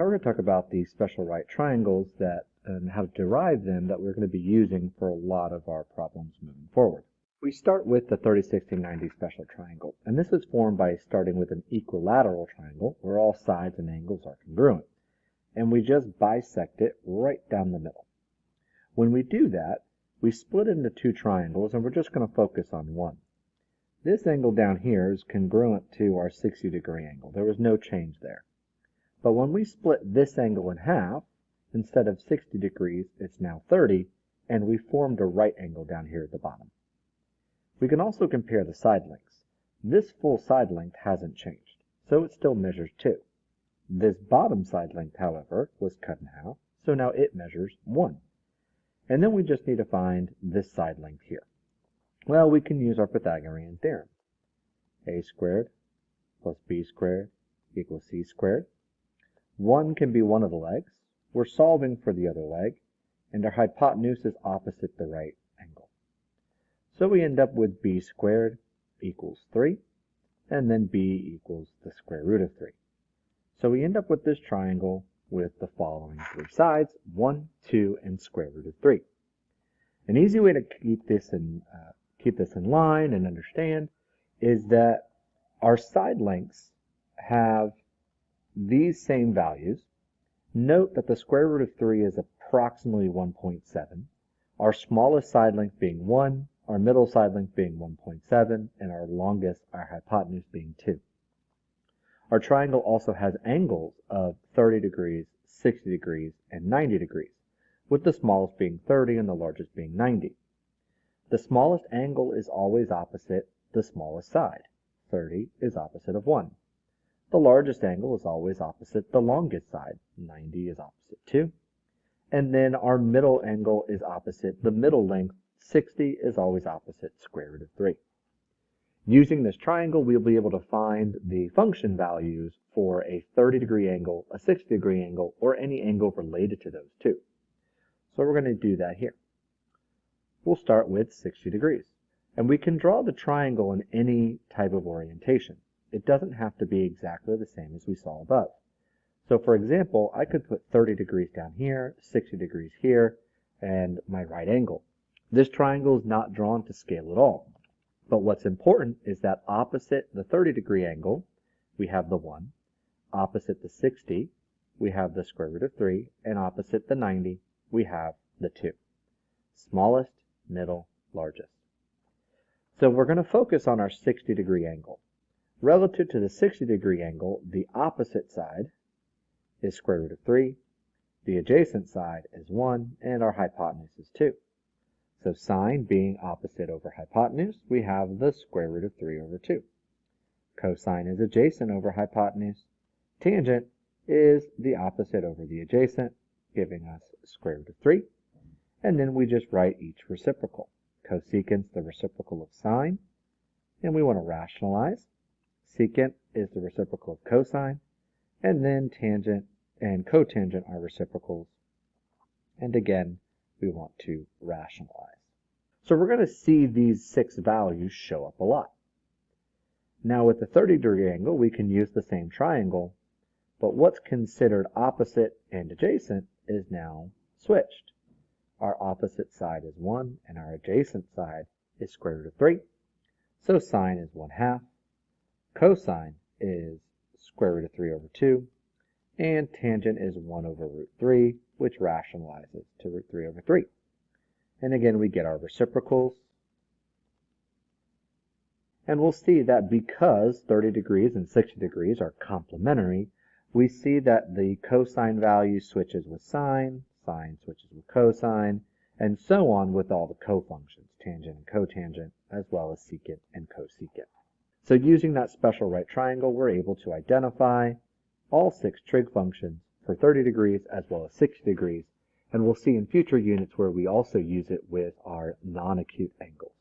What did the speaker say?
Now we're going to talk about the special right triangles and how to derive them that we're going to be using for a lot of our problems moving forward. We start with the 30, 60, 90 special triangle, and this is formed by starting with an equilateral triangle where all sides and angles are congruent, and we just bisect it right down the middle. When we do that, we split it into two triangles, and we're just going to focus on one. This angle down here is congruent to our 60-degree angle. There was no change there. But when we split this angle in half, instead of 60 degrees, it's now 30, and we formed a right angle down here at the bottom. We can also compare the side lengths. This full side length hasn't changed, so it still measures 2. This bottom side length, however, was cut in half, so now it measures 1. And then we just need to find this side length here. Well, we can use our Pythagorean theorem. A squared plus b squared equals c squared. 1 can be one of the legs. We're solving for the other leg, and our hypotenuse is opposite the right angle. So we end up with b squared equals 3, and then b equals the square root of 3. So we end up with this triangle with the following three sides, 1, 2, and square root of 3. An easy way to keep this in line and understand is that our side lengths have these same values. Note that the square root of 3 is approximately 1.7, our smallest side length being 1, our middle side length being 1.7, and our longest, our hypotenuse, being 2. Our triangle also has angles of 30 degrees, 60 degrees, and 90 degrees, with the smallest being 30 and the largest being 90. The smallest angle is always opposite the smallest side. 30 is opposite of 1. The largest angle is always opposite the longest side. 90 is opposite 2. And then our middle angle is opposite the middle length. 60 is always opposite square root of 3. Using this triangle, we'll be able to find the function values for a 30-degree angle, a 60-degree angle, or any angle related to those two. So we're going to do that here. We'll start with 60 degrees. And we can draw the triangle in any type of orientation. It doesn't have to be exactly the same as we saw above. So for example, I could put 30 degrees down here, 60 degrees here, and my right angle. This triangle is not drawn to scale at all. But what's important is that opposite the 30-degree angle, we have the 1. Opposite the 60, we have the square root of 3. And opposite the 90, we have the 2. Smallest, middle, largest. So we're going to focus on our 60-degree angle. Relative to the 60-degree angle, the opposite side is square root of 3. The adjacent side is 1, and our hypotenuse is 2. So sine being opposite over hypotenuse, we have the square root of 3 over 2. Cosine is adjacent over hypotenuse. Tangent is the opposite over the adjacent, giving us square root of 3. And then we just write each reciprocal. Cosecant, the reciprocal of sine, and we want to rationalize. Secant is the reciprocal of cosine, and then tangent and cotangent are reciprocals. And again, we want to rationalize. So we're going to see these 6 values show up a lot. Now with the 30-degree angle, we can use the same triangle, but what's considered opposite and adjacent is now switched. Our opposite side is 1, and our adjacent side is square root of 3. So sine is 1/2. Cosine is square root of 3 over 2. And tangent is 1 over root 3, which rationalizes to root 3 over 3. And again, we get our reciprocals. And we'll see that because 30 degrees and 60 degrees are complementary, we see that the cosine value switches with sine, sine switches with cosine, and so on with all the cofunctions, tangent and cotangent, as well as secant and cosecant. So using that special right triangle, we're able to identify all 6 trig functions for 30 degrees as well as 60 degrees, and we'll see in future units where we also use it with our non-acute angles.